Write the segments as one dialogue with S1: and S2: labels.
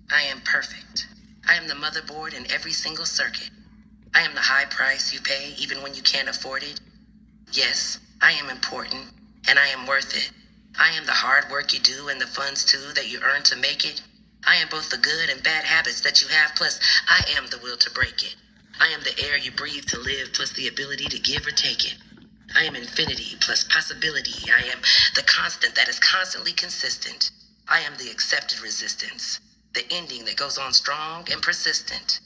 S1: I am perfect. I am the motherboard in every single circuit. I am the high price you pay even when you can't afford it. Yes, I am important, and I am worth it. I am the hard work you do and the funds too that you earn to make it. I am both the good and bad habits that you have, plus I am the will to break it. I am the air you breathe to live, plus the ability to give or take it. I am infinity plus possibility. I am the constant that is constantly consistent. I am the accepted resistance, the ending that goes on strong and persistent.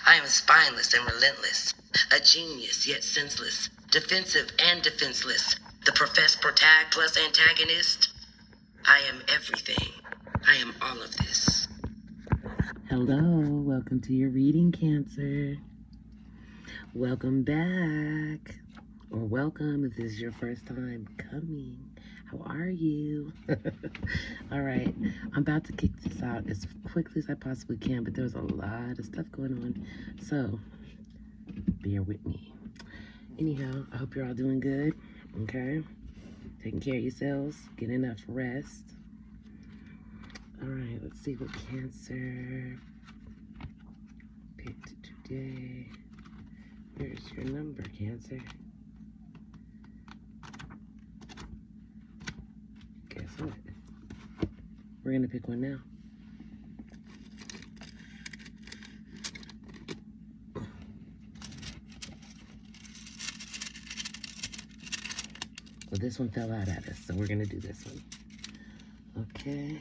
S1: I am spineless and relentless, a genius yet senseless, defensive and defenseless, the professed protag plus antagonist. I am everything. I am all of this. Hello, welcome to your reading, Cancer. Welcome back. Or welcome if this is your first time coming. How are you? All right, I'm about to kick this out as quickly as I possibly can, but there's a lot of stuff going on, so bear with me. Anyhow, I hope you're all doing good, okay? Taking care of yourselves, getting enough rest. All right, let's see what Cancer picked today. Here's your number, Cancer. Guess what? We're gonna pick one now. Well, this one fell out at us, so we're gonna do this one. Okay.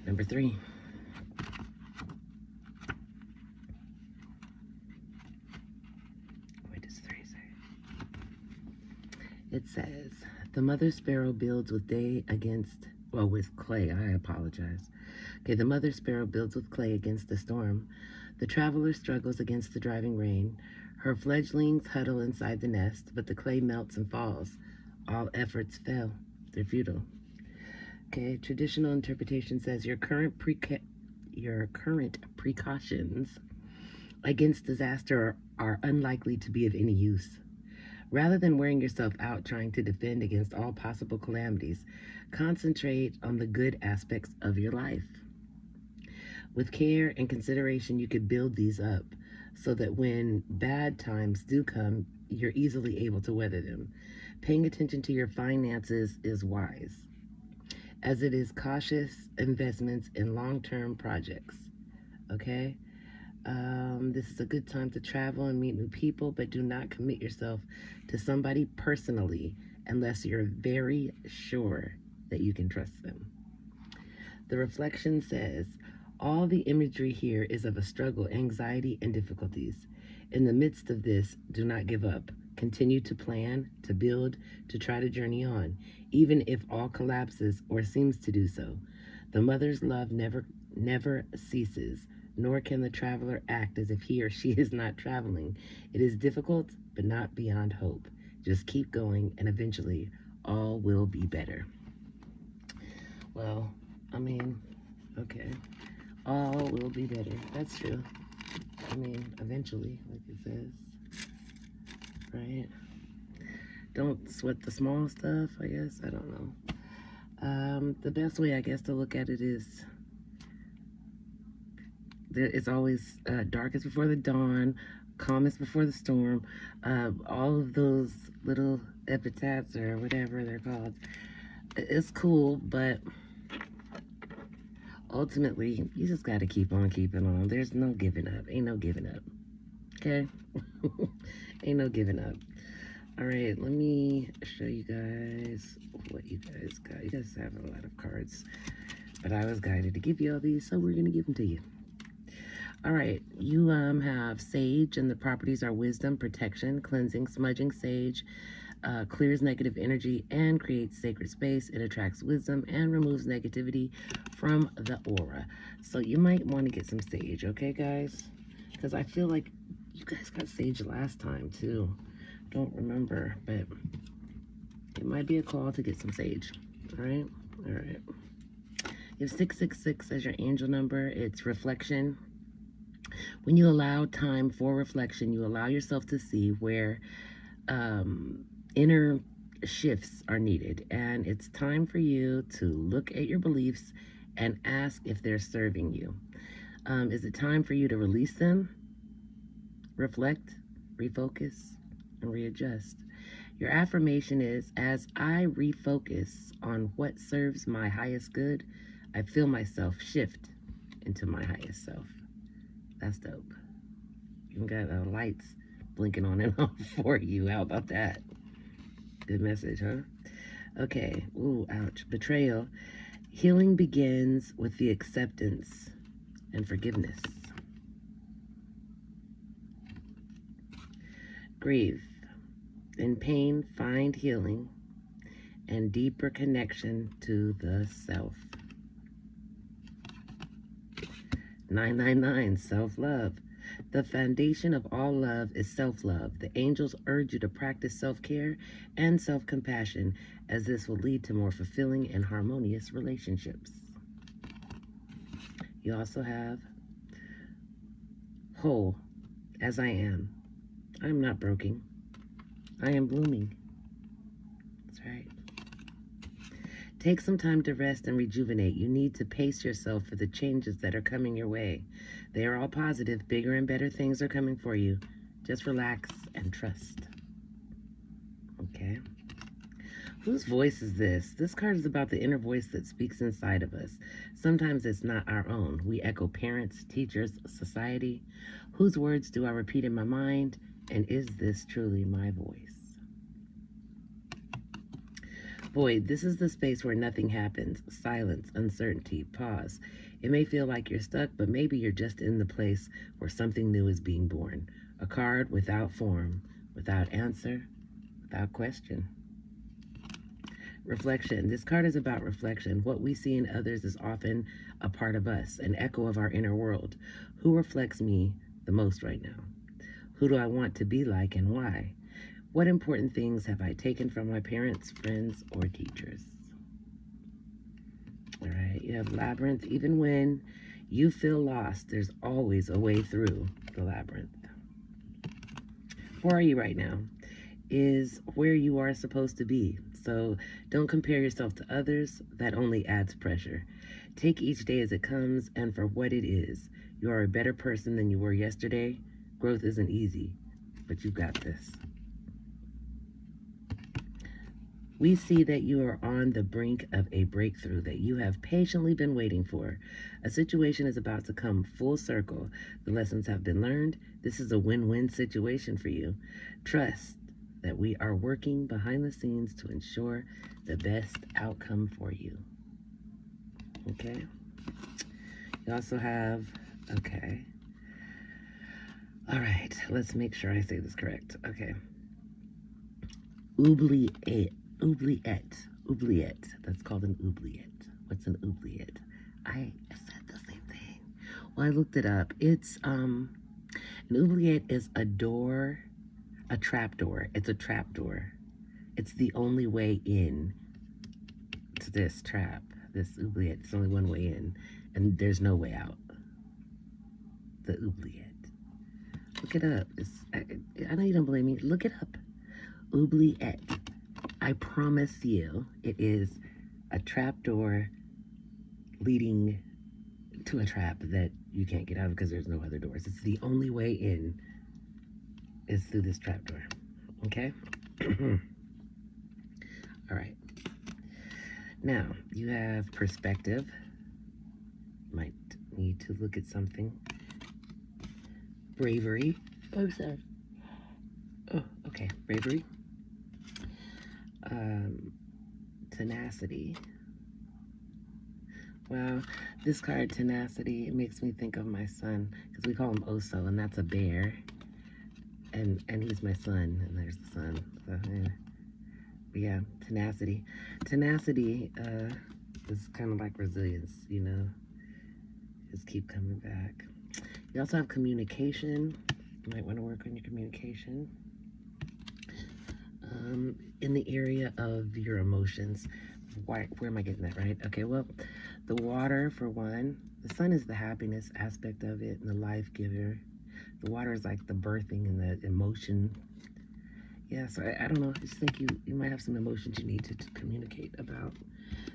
S1: Number 3. What does 3 say? It says, the mother sparrow builds with with clay. I apologize. Okay, the mother sparrow builds with clay against the storm. The traveler struggles against the driving rain. Her fledglings huddle inside the nest, but the clay melts and falls. All efforts fail. They're futile. Okay, traditional interpretation says your current precautions against disaster are unlikely to be of any use. Rather than wearing yourself out trying to defend against all possible calamities, concentrate on the good aspects of your life. With care and consideration, you could build these up so that when bad times do come, you're easily able to weather them. Paying attention to your finances is wise, as it is cautious investments in long-term projects. Okay? This is a good time to travel and meet new people, but do not commit yourself to somebody personally unless you're very sure that you can trust them. The reflection says, all the imagery here is of a struggle, anxiety, and difficulties. In the midst of this, do not give up. Continue to plan, to build, to try to journey on, even if all collapses or seems to do so. The mother's love never ceases, nor can the traveler act as if he or she is not traveling. It is difficult, but not beyond hope. Just keep going, and eventually all will be better. Well, I mean, okay. All will be better. That's true. I mean, eventually, like it says. Right? Don't sweat the small stuff, I guess. I don't know. The best way, I guess, to look at it is it's always darkest before the dawn, calmest before the storm. All of those little epithets or whatever they're called. It's cool, but ultimately, you just got to keep on keeping on. There's no giving up. Ain't no giving up. Okay? Ain't no giving up. All right, let me show you guys what you guys got. You guys have a lot of cards, but I was guided to give you all these, so we're going to give them to you. All right, you have sage, and the properties are wisdom, protection, cleansing, smudging. Sage clears negative energy and creates sacred space. It attracts wisdom and removes negativity from the aura. So you might want to get some sage, okay, guys? Because I feel like you guys got sage last time, too. Don't remember, but it might be a call to get some sage. All right? All right. You have 666 as your angel number. It's reflection. When you allow time for reflection, you allow yourself to see where inner shifts are needed. And it's time for you to look at your beliefs
S2: and ask if they're serving you. Is it time for you to release them, reflect, refocus, and readjust? Your affirmation is: as I refocus on what serves my highest good, I feel myself shift into my highest self. That's dope. Even got lights blinking on and off for you. How about that? Good message, huh? Okay. Ooh, ouch. Betrayal. Healing begins with the acceptance and forgiveness. Grief. In pain, find healing and deeper connection to the self. 999, self-love. The foundation of all love is self-love. The angels urge you to practice self-care and self-compassion, as this will lead to more fulfilling and harmonious relationships. You also have whole, as I am. I am not broken. I am blooming. That's right. Take some time to rest and rejuvenate. You need to pace yourself for the changes that are coming your way. They are all positive. Bigger and better things are coming for you. Just relax and trust. Okay. Whose voice is this? This card is about the inner voice that speaks inside of us. Sometimes it's not our own. We echo parents, teachers, society. Whose words do I repeat in my mind? And is this truly my voice? Void, this is the space where nothing happens. Silence, uncertainty, pause. It may feel like you're stuck, but maybe you're just in the place where something new is being born. A card without form, without answer, without question. Reflection. This card is about reflection. What we see in others is often a part of us, an echo of our inner world. Who reflects me the most right now? Who do I want to be like and why? What important things have I taken from my parents, friends, or teachers? All right, you have labyrinth. Even when you feel lost, there's always a way through the labyrinth. Where are you right now? Is where you are supposed to be. So don't compare yourself to others. That only adds pressure. Take each day as it comes and for what it is. You are a better person than you were yesterday. Growth isn't easy, but you've got this. We see that you are on the brink of a breakthrough that you have patiently been waiting for. A situation is about to come full circle. The lessons have been learned. This is a win-win situation for you. Trust that we are working behind the scenes to ensure the best outcome for you. Okay? You also have, okay. All right, let's make sure I say this correct. Okay. Oubliette. That's called an oubliette. What's an oubliette? I said the same thing. Well, I looked it up. It's an oubliette is a door, a trap door. It's a trap door. It's the only way in to this trap. This oubliette. It's only one way in, and there's no way out. The oubliette. Look it up. I know you don't believe me. Look it up. Oubliette. I promise you, it is a trap door leading to a trap that you can't get out of because there's no other doors. It's the only way in is through this trap door. Okay? All right. Now, you have perspective. Might need to look at something. Bravery. I'm sorry. Oh, okay. Bravery. Tenacity. Well, this card, tenacity, it makes me think of my son, because we call him Oso, and that's a bear, and he's my son, and there's the sun. So, yeah. But yeah, tenacity. Tenacity is kind of like resilience, you know, just keep coming back. You also have communication. You might want to work on your communication. In the area of your emotions. Where am I getting that, right? Okay, well, the water, for one. The sun is the happiness aspect of it and the life giver. The water is like the birthing and the emotion. Yeah, so I don't know. I just think you might have some emotions you need to communicate about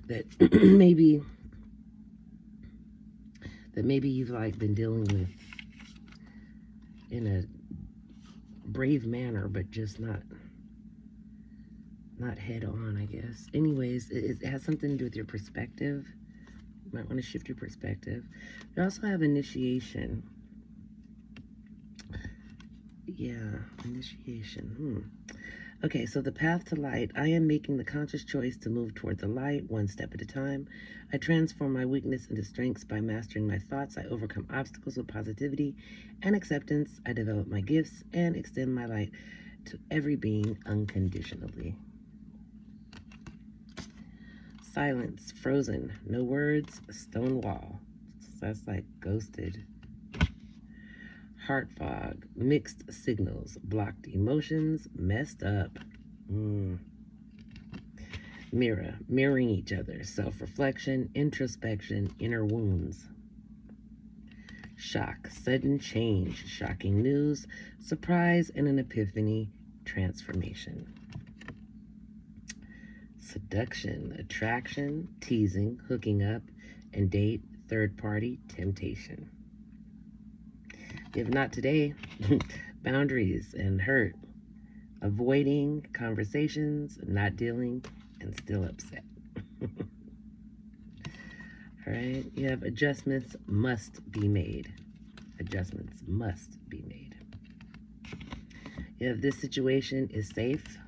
S2: that maybe that maybe you've like been dealing with in a brave manner, but just not head on, I guess. Anyways, it has something to do with your perspective. You might want to shift your perspective. You also have initiation. Yeah, initiation. Okay, so the path to light. I am making the conscious choice to move toward the light, one step at a time. I transform my weakness into strengths by mastering my thoughts. I overcome obstacles with positivity and acceptance. I develop my gifts and extend my light to every being unconditionally. Silence, frozen, no words, stone wall. So that's like ghosted. Heart fog, mixed signals, blocked emotions, messed up. Mirror, mirroring each other, self-reflection, introspection, inner wounds. Shock, sudden change, shocking news, surprise and an epiphany, transformation. Seduction, attraction, teasing, hooking up, and date, third party, temptation. If not today, boundaries and hurt, avoiding conversations, not dealing, and still upset. All right, you have adjustments must be made. Adjustments must be made. You have this situation is safe.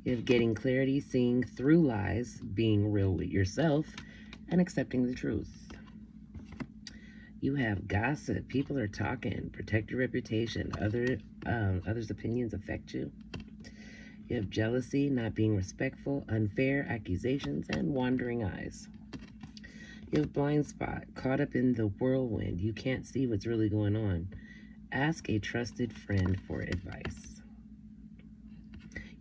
S2: You have getting clarity, seeing through lies, being real with yourself, and accepting the truth. You have gossip. People are talking. Protect your reputation. Others' opinions affect you. You have jealousy, not being respectful, unfair accusations, and wandering eyes. You have blind spot, caught up in the whirlwind. You can't see what's really going on. Ask a trusted friend for advice.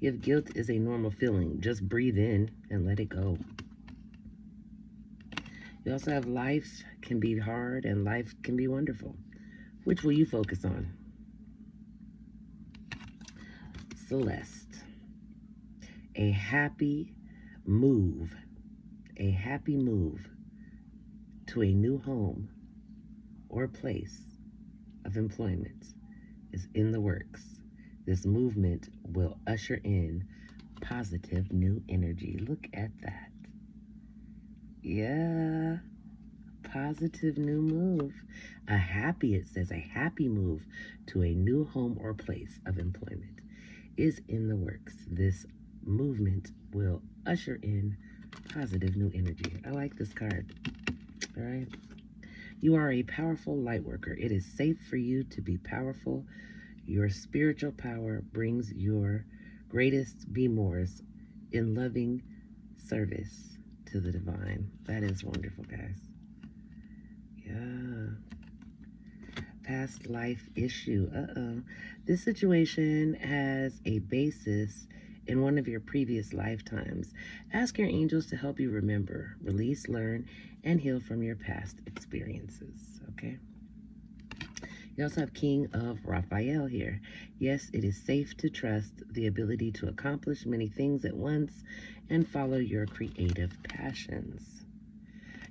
S2: You have guilt is a normal feeling. Just breathe in and let it go. You also have life can be hard and life can be wonderful. Which will you focus on? Celeste. A happy move to a new home or place of employment is in the works. This movement will usher in positive new energy. Look at that. Yeah, positive new move. It says a happy move to a new home or place of employment is in the works. This movement will usher in positive new energy. I like this card. All right. You are a powerful light worker. It is safe for you to be powerful. Your spiritual power brings your greatest be-mores in loving service to the divine. That is wonderful, guys. Yeah. Past life issue. This situation has a basis in one of your previous lifetimes. Ask your angels to help you remember, release, learn, and heal from your past experiences. Okay? You also have King of Raphael here. Yes, it is safe to trust the ability to accomplish many things at once and follow your creative passions.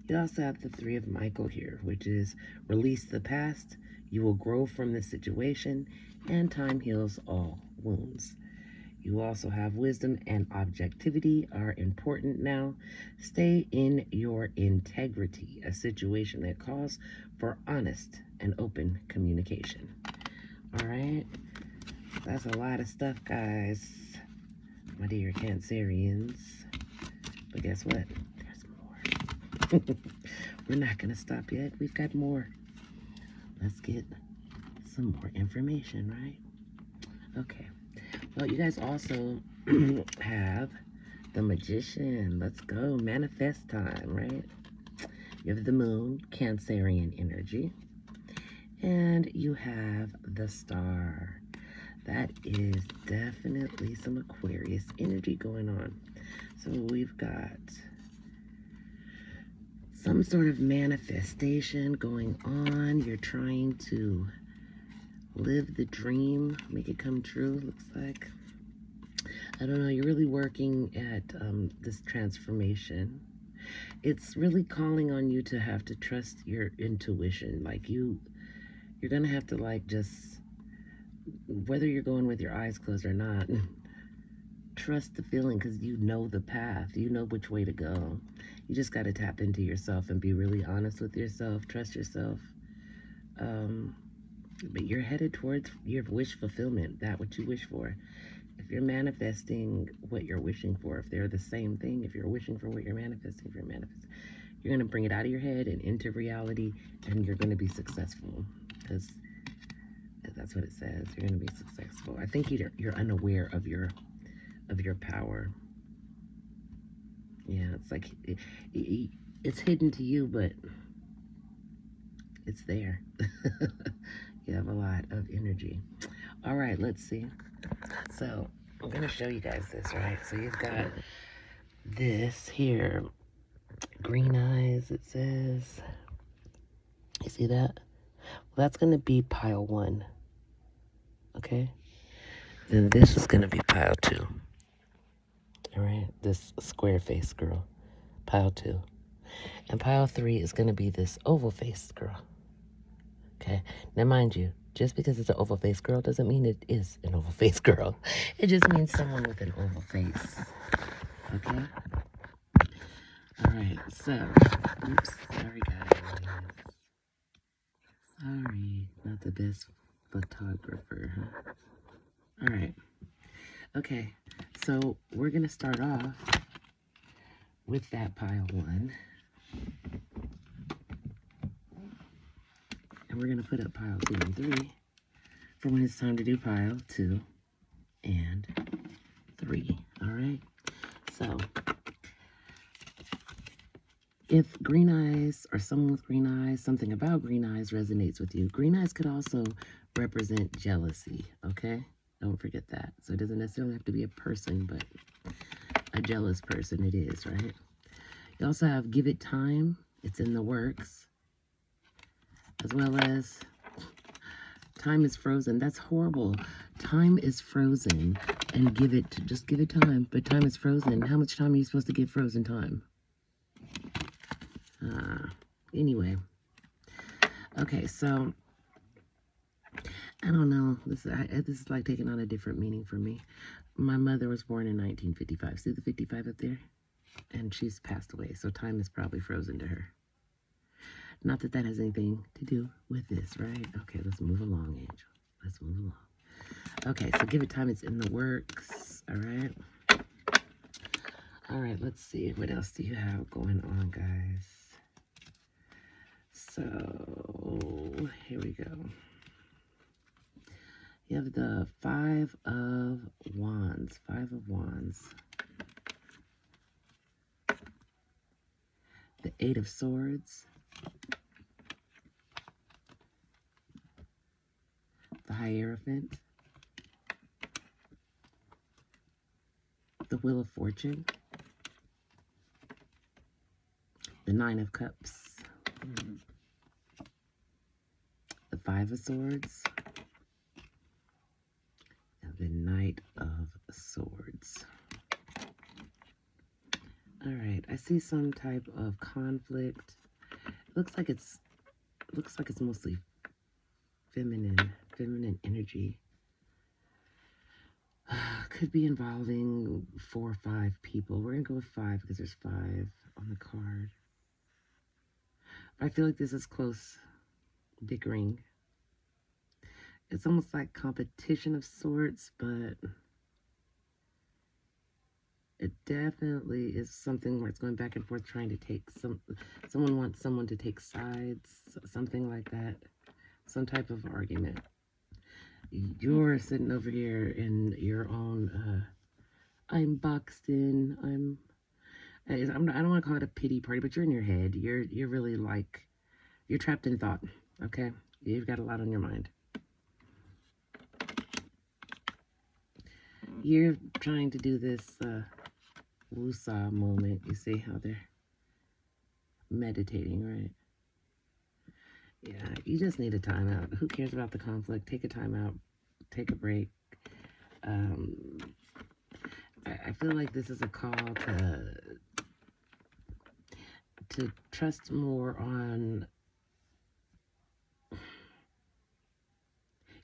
S2: You also have the Three of Michael here, which is release the past. You will grow from the situation, and time heals all wounds. You also have wisdom and objectivity are important now. Stay in your integrity, a situation that calls for honest and open communication. All right, that's a lot of stuff, guys, my dear Cancerians. But guess what? There's more. We're not going to stop yet. We've got more. Let's get some more information, right? Okay. Well, you guys also have the Magician. Let's go. Manifest time, right? You have the Moon, Cancerian energy. And you have the Star. That is definitely some Aquarius energy going on. So we've got some sort of manifestation going on. You're trying to live the dream, make it come true, looks like. I don't know, you're really working at this transformation. It's really calling on you to have to trust your intuition. Like you're gonna have to like just, whether you're going with your eyes closed or not, trust the feeling because you know the path. You know which way to go. You just got to tap into yourself and be really honest with yourself. Trust yourself. Um, but you're headed towards your wish fulfillment, that what you wish for. If you're manifesting what you're wishing for, if they're the same thing, if you're wishing for what you're manifesting, if you're manifesting, you're going to bring it out of your head and into reality, and you're going to be successful because that's what it says. You're going to be successful. I think you're unaware of your power. Yeah, it's like it's hidden to you, but it's there. You have a lot of energy. All right, let's see. So I'm gonna show you guys this, right? So you've got this here, green eyes, it says. You see that? Well, that's gonna be pile 1, okay? Then this is gonna be pile 2. All right, this square face girl, pile 2. And pile 3 is gonna be this oval faced girl. Okay, now mind you, just because it's an oval faced girl doesn't mean it is an oval faced girl. It just means someone with an oval face. Okay? Alright, so, oops, sorry guys. Sorry, not the best photographer, huh? Alright, okay, so we're gonna start off with that pile 1. And we're gonna put up pile 2 and 3 for when it's time to do pile 2 and 3. Alright? So if green eyes or someone with green eyes, something about green eyes resonates with you, green eyes could also represent jealousy, okay? Don't forget that. So it doesn't necessarily have to be a person, but a jealous person it is, right? You also have give it time. It's in the works. As well as time is frozen. That's horrible. Time is frozen and just give it time. But time is frozen. How much time are you supposed to give frozen time? Anyway. Okay, so I don't know. This is like taking on a different meaning for me. My mother was born in 1955. See the 55 up there? And she's passed away, so time is probably frozen to her. Not that that has anything to do with this, right? Okay, let's move along, Angel. Let's move along. Okay, so give it time. It's in the works. All right. All right, let's see. What else do you have going on, guys? So, here we go. You have the 5 of Wands. 5 of Wands. The 8 of Swords. The Hierophant. The Wheel of Fortune. The 9 of Cups. The 5 of Swords. And the Knight of Swords. All right, I see some type of conflict. Looks like it's mostly feminine energy. Could be involving 4 or 5 people. We're gonna go with 5 because there's 5 on the card. I feel like this is close bickering. It's almost like competition of sorts, but it definitely is something where it's going back and forth trying to take someone wants someone to take sides, something like that. Some type of argument. You're sitting over here in your own I'm boxed in. I don't want to call it a pity party, but you're in your head. You're really like, you're trapped in thought, okay? You've got a lot on your mind. You're trying to do this woosah moment. You see how they're meditating, right? Yeah, you just need a timeout. Who cares about the conflict? Take a timeout. Take a break. I feel like this is a call to to trust more on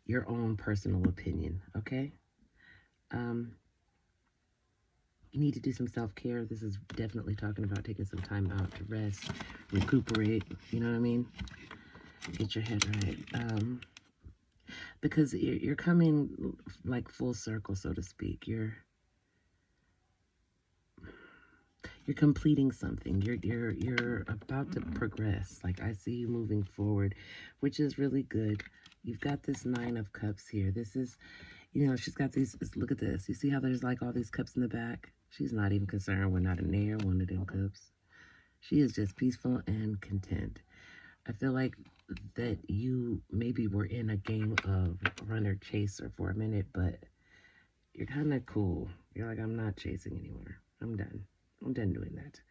S2: your own personal opinion, okay? Um, you need to do some self-care. This is definitely talking about taking some time out to rest, recuperate, you know what I mean? Get your head right. Because you're coming like full circle, so to speak. You're completing something. You're about to progress. Like, I see you moving forward, which is really good. You've got this 9 of Cups here. This is, you know, she's got these, look at this. You see how there's like all these cups in the back? She's not even concerned with not a near one of them cups. She is just peaceful and content. I feel like that you maybe were in a game of runner chaser for a minute, but you're kind of cool. You're like, I'm not chasing anymore. I'm done. I'm done doing that.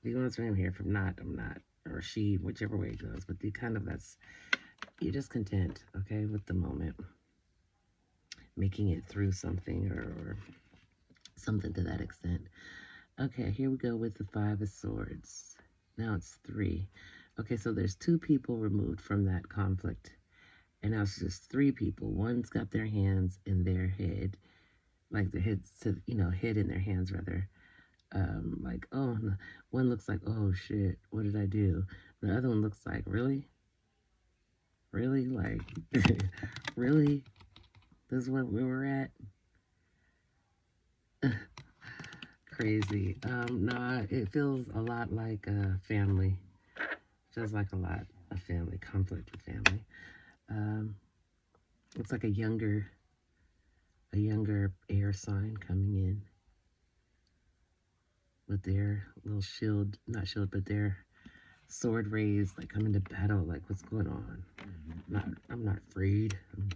S2: If you want to swim here, if I'm not, I'm not. Or she, whichever way it goes. But you're just content, okay, with the moment. Making it through something or something to that extent. Okay, here we go with the 5 of Swords. Now it's 3. Okay, so there's 2 people removed from that conflict. And now it's just 3 people. One's got their hands in their head, like their heads to, head in their hands rather. Like, oh, no. One looks like, oh shit, what did I do? The other one looks like, really? Really? Like, really? This is what we were at? Crazy. No, it feels a lot like family. Feels like a lot of family, conflict with family. Looks like a younger air sign coming in with their little shield, not shield, but their sword raised, like coming to battle, like what's going on? I'm not afraid. I'm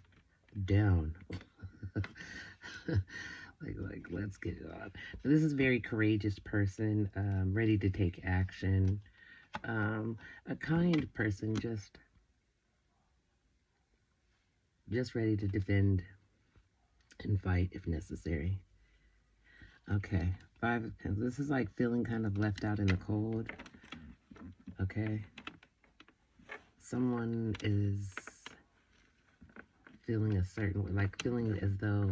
S2: down. like let's get it on. Now, this is a very courageous person, ready to take action. A kind person, just ready to defend and fight if necessary. Okay, 5 of Pentacles. This is like feeling kind of left out in the cold. Okay. Someone is feeling a certain way, like feeling as though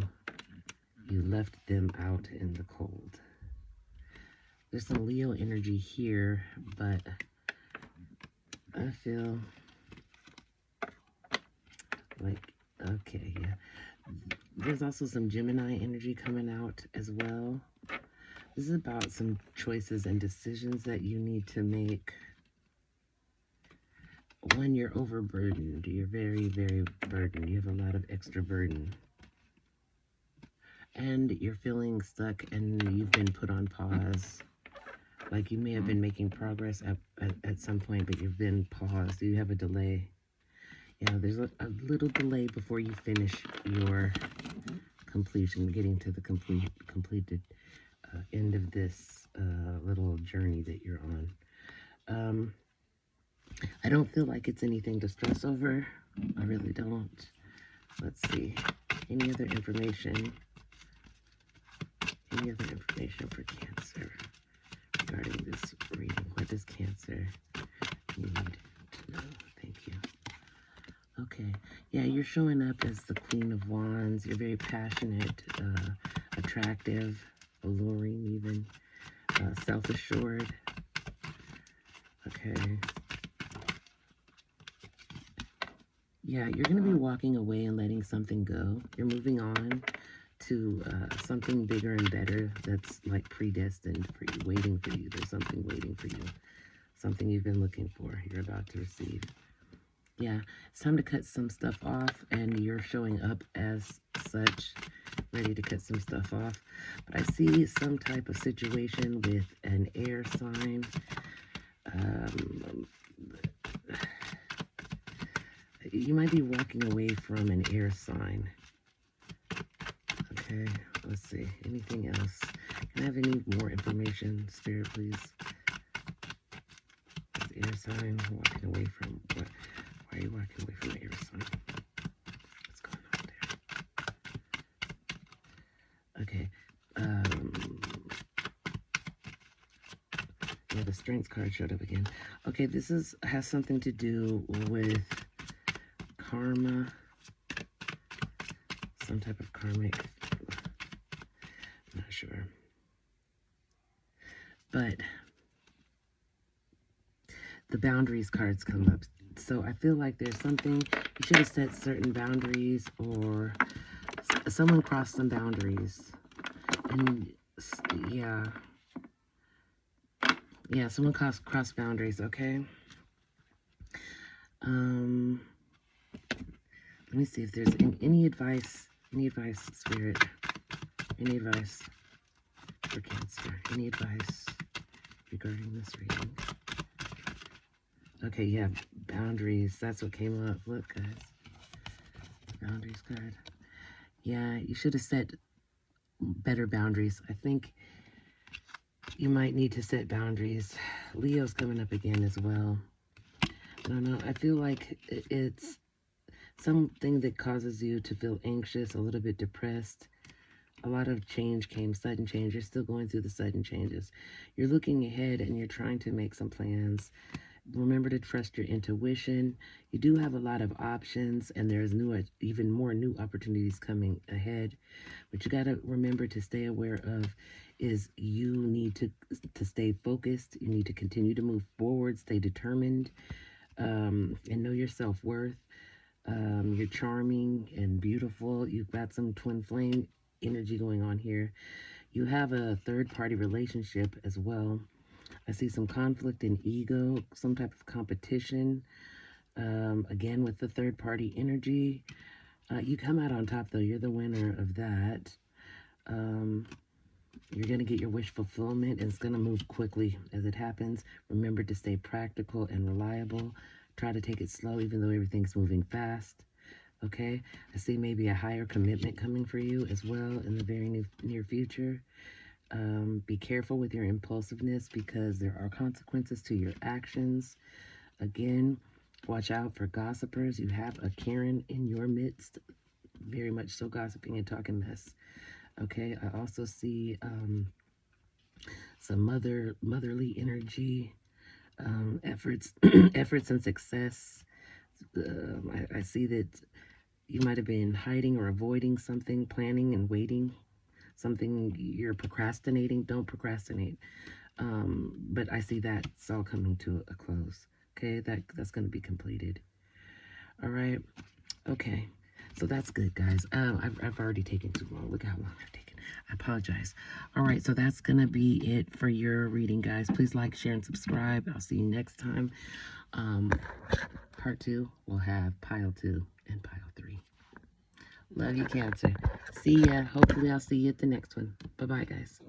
S2: you left them out in the cold. There's some Leo energy here, but I feel like, okay, yeah. There's also some Gemini energy coming out as well. This is about some choices and decisions that you need to make. When you're overburdened, you're very, very burdened. You have a lot of extra burden. And you're feeling stuck and you've been put on pause. Like you may have been making progress at some point, but you've been paused. You have a delay. Yeah, there's a little delay before you finish your completion, getting to the completed end of this little journey that you're on. I don't feel like it's anything to stress over. I really don't. Let's see. Any other information? Any other information for Cancer regarding this reading? What does Cancer need to know? Thank you. Okay. Yeah, you're showing up as the Queen of Wands. You're very passionate, attractive, alluring even, self-assured. Okay. Yeah, you're going to be walking away and letting something go. You're moving on to something bigger and better that's like predestined for you, waiting for you. There's something waiting for you. Something you've been looking for, you're about to receive. Yeah, it's time to cut some stuff off, and you're showing up as such, ready to cut some stuff off. But I see some type of situation with an air sign. You might be walking away from an air sign. Okay, let's see. Anything else? Can I have any more information, Spirit, please? This air sign, walking away from what? Why are you walking away from the air sign? What's going on there? Okay. Oh, the strength card showed up again. Okay, this has something to do with karma, some type of karmic, I'm not sure. But the boundaries cards come up. So I feel like there's something, you should have set certain boundaries, or someone crossed some boundaries. And yeah, someone crossed boundaries, okay? Let me see if there's any advice, Spirit, any advice for Cancer, any advice regarding this reading? Okay, yeah, boundaries, that's what came up. Look, guys, the boundaries card. Yeah, you should have set better boundaries. I think you might need to set boundaries. Leo's coming up again as well. I don't know, I feel like it's something that causes you to feel anxious, a little bit depressed. A lot of change came, sudden change. You're still going through the sudden changes. You're looking ahead and you're trying to make some plans. Remember to trust your intuition. You do have a lot of options, and there's even more new opportunities coming ahead. But you got to remember to stay aware of is you need to stay focused. You need to continue to move forward, stay determined, and know your self-worth. You're charming and beautiful. You've got some twin flame energy going on here. You have a third-party relationship as well. I see some conflict and ego, some type of competition. Again, with the third-party energy. You come out on top, though. You're the winner of that. You're going to get your wish fulfillment, and it's going to move quickly as it happens. Remember to stay practical and reliable. Try to take it slow, even though everything's moving fast. Okay, I see maybe a higher commitment coming for you as well in the very near future. Be careful with your impulsiveness, because there are consequences to your actions. Again, watch out for gossipers. You have a Karen in your midst, very much so gossiping and talking mess. Okay, I also see some motherly energy, efforts, efforts and success. I see that you might have been hiding or avoiding something, planning and waiting. Something you're procrastinating. Don't procrastinate. But I see that's all coming to a close. Okay, that's going to be completed. All right. Okay. So that's good, guys. I've already taken too long. Look how long I've taken. I apologize. All right, so that's going to be it for your reading, guys. Please like, share, and subscribe. I'll see you next time. Part 2, we'll have pile 2 and pile 3. Love you, Cancer. See ya. Hopefully I'll see you at the next one. Bye-bye, guys.